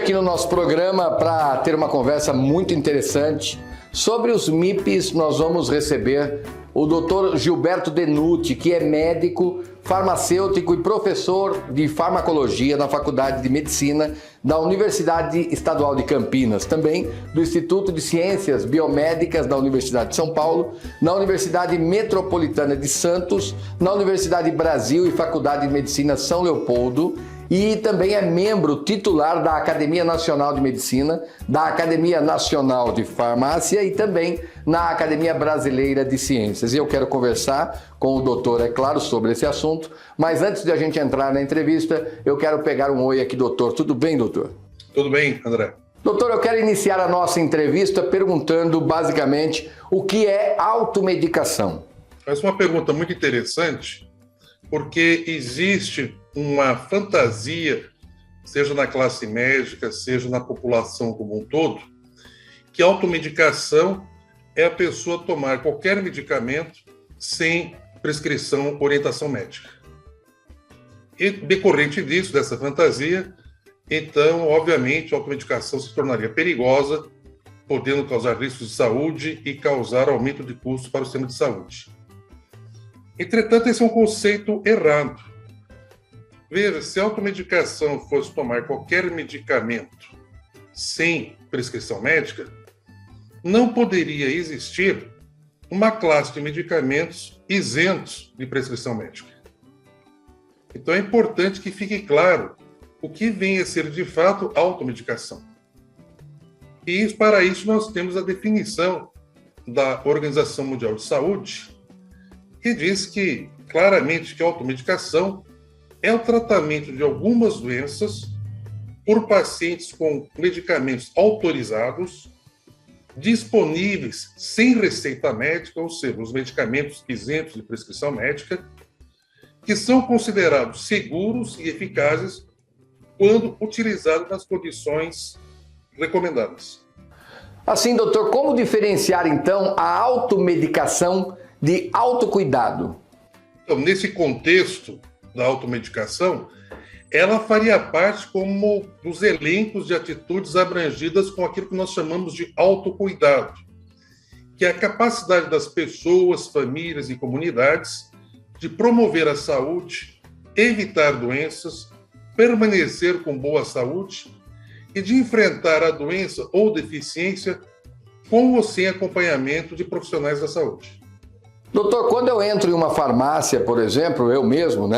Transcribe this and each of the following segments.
aqui no nosso programa para ter uma conversa muito interessante sobre os MIPs. Nós vamos receber o Dr. Gilberto Denuti, que é médico, farmacêutico e professor de farmacologia na Faculdade de Medicina da Universidade Estadual de Campinas, também do Instituto de Ciências Biomédicas da Universidade de São Paulo, na Universidade Metropolitana de Santos, na Universidade Brasil e Faculdade de Medicina São Leopoldo, e também é membro titular da Academia Nacional de Medicina, da Academia Nacional de Farmácia e também na Academia Brasileira de Ciências. E eu quero conversar com o doutor, é claro, sobre esse assunto, mas antes de a gente entrar na entrevista, eu quero pegar um oi aqui, doutor. Tudo bem, doutor? Tudo bem, André. Doutor, eu quero iniciar a nossa entrevista perguntando, basicamente, o que é automedicação? Essa é uma pergunta muito interessante, porque existe uma fantasia, seja na classe médica, seja na população como um todo, que a automedicação é a pessoa tomar qualquer medicamento sem prescrição, orientação médica. E decorrente disso, dessa fantasia, então, obviamente, a automedicação se tornaria perigosa, podendo causar riscos de saúde e causar aumento de custos para o sistema de saúde. Entretanto, esse é um conceito errado. Veja, se a automedicação fosse tomar qualquer medicamento sem prescrição médica, não poderia existir uma classe de medicamentos isentos de prescrição médica. Então é importante que fique claro o que vem a ser de fato automedicação. E para isso nós temos a definição da Organização Mundial de Saúde, que diz que claramente que a automedicação é o tratamento de algumas doenças por pacientes com medicamentos autorizados, disponíveis sem receita médica, ou seja, os medicamentos isentos de prescrição médica, que são considerados seguros e eficazes quando utilizados nas condições recomendadas. Assim, doutor, como diferenciar, então, a automedicação de autocuidado? Então, nesse contexto da automedicação, ela faria parte como dos elencos de atitudes abrangidas com aquilo que nós chamamos de autocuidado, que é a capacidade das pessoas, famílias e comunidades de promover a saúde, evitar doenças, permanecer com boa saúde e de enfrentar a doença ou deficiência com ou sem acompanhamento de profissionais da saúde. Doutor, quando eu entro em uma farmácia, por exemplo, eu mesmo,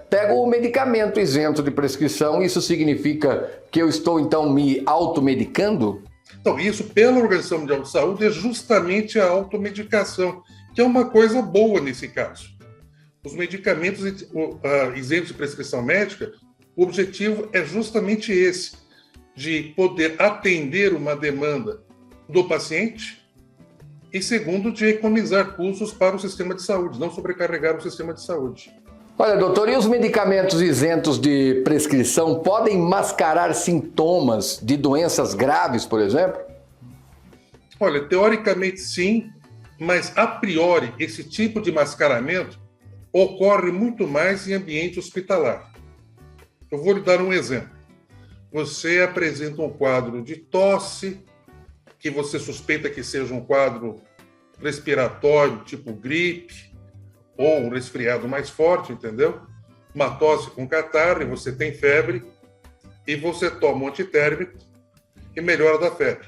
pego o medicamento isento de prescrição, isso significa que eu estou, então, me automedicando? Então, isso, pela Organização Mundial de Saúde, é justamente a automedicação, que é uma coisa boa nesse caso. Os medicamentos isentos de prescrição médica, o objetivo é justamente esse, de poder atender uma demanda do paciente e, segundo, de economizar custos para o sistema de saúde, não sobrecarregar o sistema de saúde. Olha, doutor, e os medicamentos isentos de prescrição podem mascarar sintomas de doenças graves, por exemplo? Olha, teoricamente sim, mas a priori esse tipo de mascaramento ocorre muito mais em ambiente hospitalar. Eu vou lhe dar um exemplo. Você apresenta um quadro de tosse, que você suspeita que seja um quadro respiratório, tipo gripe, ou um resfriado mais forte, entendeu? Uma tosse com catarro, e você tem febre, e você toma um antitérmico e melhora da febre.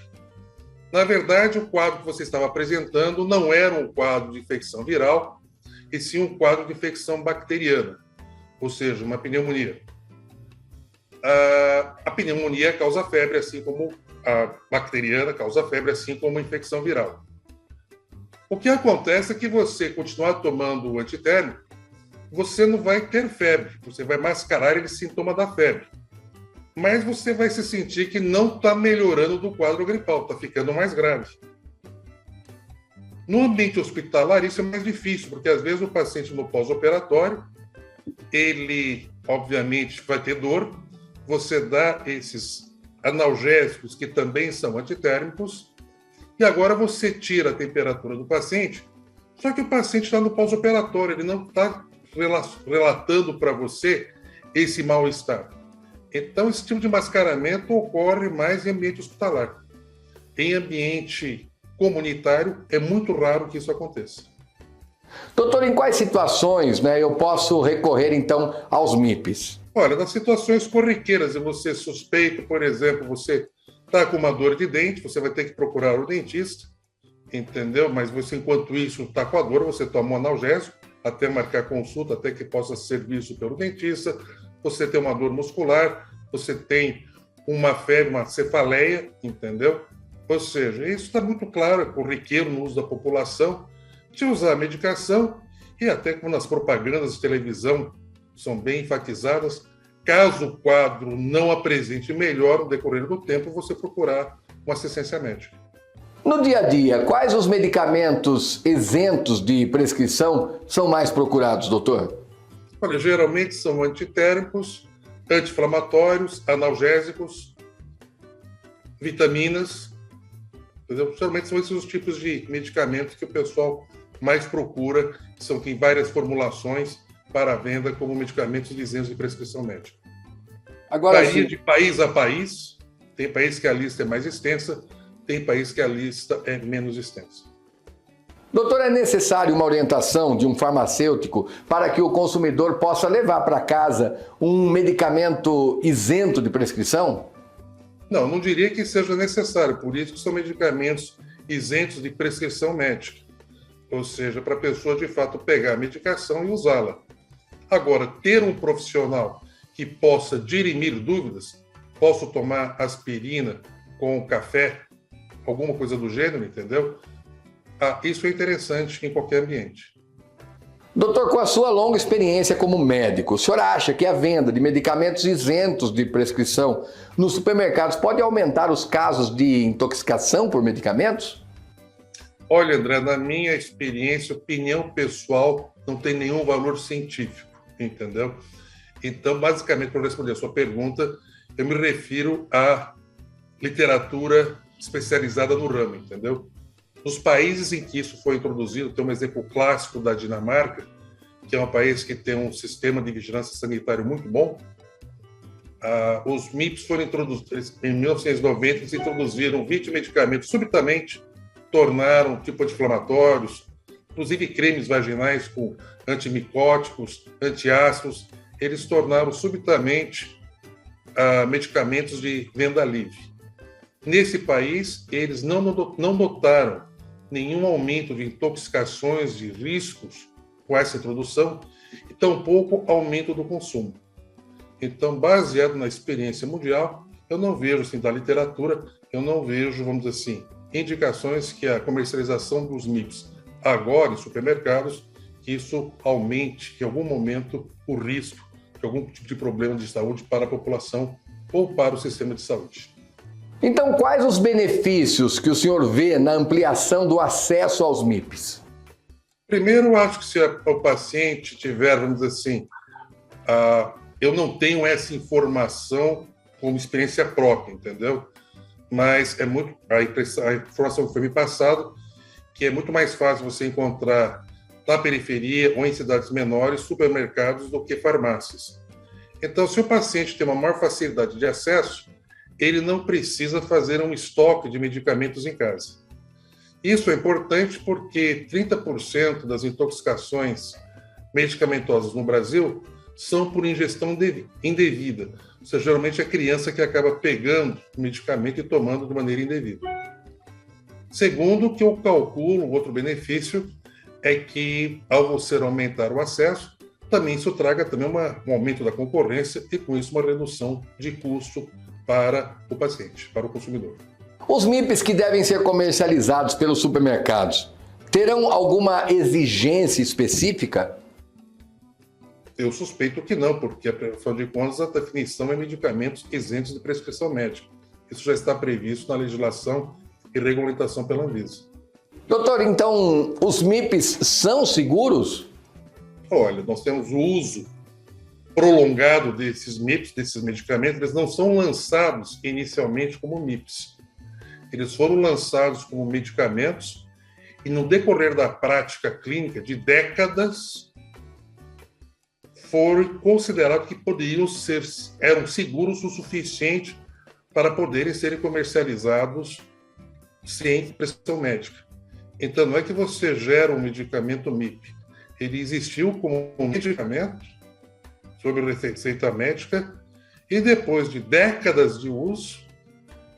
Na verdade, o quadro que você estava apresentando não era um quadro de infecção viral, e sim um quadro de infecção bacteriana, ou seja, uma pneumonia. A pneumonia causa febre, assim como a bacteriana causa febre, assim como a infecção viral. O que acontece é que você continuar tomando o antitérmico, você não vai ter febre, você vai mascarar esse sintoma da febre. Mas você vai se sentir que não está melhorando do quadro gripal, está ficando mais grave. No ambiente hospitalar, isso é mais difícil, porque às vezes o paciente no pós-operatório, ele, obviamente, vai ter dor, você dá esses analgésicos que também são antitérmicos, e agora você tira a temperatura do paciente, só que o paciente está no pós-operatório, ele não está relatando para você esse mal-estar. Então, esse tipo de mascaramento ocorre mais em ambiente hospitalar. Em ambiente comunitário, é muito raro que isso aconteça. Doutor, em quais situações, né, eu posso recorrer, então, aos MIPs? Olha, nas situações corriqueiras, e você suspeita, por exemplo, você está com uma dor de dente, você vai ter que procurar o dentista, entendeu? Mas você, enquanto isso, está com a dor, você toma um analgésico, até marcar consulta, até que possa ser visto pelo dentista. Você tem uma dor muscular, você tem uma febre, uma cefaleia, entendeu? Ou seja, isso está muito claro, é corriqueiro no uso da população, de usar a medicação, e até como nas propagandas de televisão são bem enfatizadas, caso o quadro não apresente melhor no decorrer do tempo, você procurar uma assistência médica. No dia a dia, quais os medicamentos isentos de prescrição são mais procurados, doutor? Olha, geralmente são antitérmicos, anti-inflamatórios, analgésicos, vitaminas, entendeu? Geralmente são esses os tipos de medicamentos que o pessoal mais procura, que são que em várias formulações para venda como medicamentos isentos de prescrição médica. Agora, Varia de país a país, tem país que a lista é mais extensa, tem país que a lista é menos extensa. doutor, é necessário uma orientação de um farmacêutico para que o consumidor possa levar para casa um medicamento isento de prescrição? Não diria que seja necessário, por isso que são medicamentos isentos de prescrição médica, ou seja, para a pessoa de fato pegar a medicação e usá-la. Agora, ter um profissional que possa dirimir dúvidas, posso tomar aspirina com café, alguma coisa do gênero, entendeu? Isso é interessante em qualquer ambiente. Doutor, com a sua longa experiência como médico, o senhor acha que a venda de medicamentos isentos de prescrição nos supermercados pode aumentar os casos de intoxicação por medicamentos? Olha, André, na minha experiência, opinião pessoal não tem nenhum valor científico, entendeu? Então, basicamente, para responder a sua pergunta, eu me refiro à literatura especializada no ramo, entendeu? Nos países em que isso foi introduzido, tem um exemplo clássico da Dinamarca, que é um país que tem um sistema de vigilância sanitário muito bom. Os MIPs foram introduzidos em 1990, eles introduziram 20 medicamentos subitamente, tornaram tipo anti-inflamatórios, inclusive cremes vaginais com antimicóticos, antiácidos, eles tornaram subitamente medicamentos de venda livre. Nesse país, eles não notaram nenhum aumento de intoxicações, de riscos com essa introdução, e tampouco aumento do consumo. Então, baseado na experiência mundial, eu não vejo, assim, da literatura, eu não vejo, vamos dizer assim, indicações que a comercialização dos MIPs agora em supermercados, que isso aumente, que em algum momento, o risco de algum tipo de problema de saúde para a população ou para o sistema de saúde. Então, quais os benefícios que o senhor vê na ampliação do acesso aos MIPs? Primeiro, eu acho que se o paciente tiver, vamos dizer assim, eu não tenho essa informação como experiência própria, entendeu? Mas é muito a informação que foi me passada, que é muito mais fácil você encontrar na periferia ou em cidades menores supermercados do que farmácias. Então, se o paciente tem uma maior facilidade de acesso, ele não precisa fazer um estoque de medicamentos em casa. Isso é importante porque 30% das intoxicações medicamentosas no Brasil são por ingestão indevida. Ou seja, geralmente é a criança que acaba pegando o medicamento e tomando de maneira indevida. Segundo, que eu calculo, outro benefício, é que ao você aumentar o acesso, também isso traga também um aumento da concorrência e, com isso, uma redução de custo para o paciente, para o consumidor. Os MIPs que devem ser comercializados pelos supermercados terão alguma exigência específica? Eu suspeito que não, porque, afinal de contas, a definição é medicamentos isentos de prescrição médica. Isso já está previsto na legislação e regulamentação pela Anvisa. Doutor, então os MIPs são seguros? Olha, nós temos o uso prolongado desses MIPs, desses medicamentos. Eles não são lançados inicialmente como MIPs. Eles foram lançados como medicamentos e, no decorrer da prática clínica de décadas, foi considerado que eram seguros o suficiente para poderem serem comercializados sem prescrição médica. Então, não é que você gera um medicamento MIP. Ele existiu como um medicamento sob receita médica e depois de décadas de uso,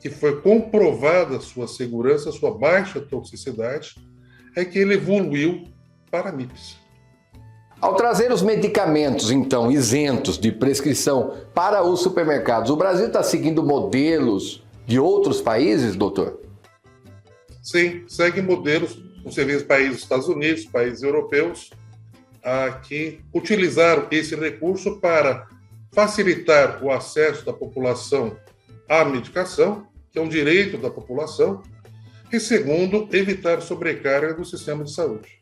que foi comprovada a sua segurança, a sua baixa toxicidade, é que ele evoluiu para MIPs. Ao trazer os medicamentos, então, isentos de prescrição para os supermercados, o Brasil está seguindo modelos de outros países, doutor? Sim, segue modelos, você vê países dos Estados Unidos, países europeus, que utilizaram esse recurso para facilitar o acesso da população à medicação, que é um direito da população, e segundo, evitar sobrecarga do sistema de saúde.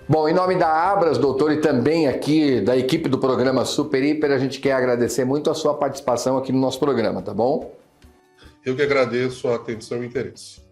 Bom, em nome da Abras, doutor, e também aqui da equipe do programa Super Hiper, a gente quer agradecer muito a sua participação aqui no nosso programa, tá bom? Eu que agradeço a atenção e interesse.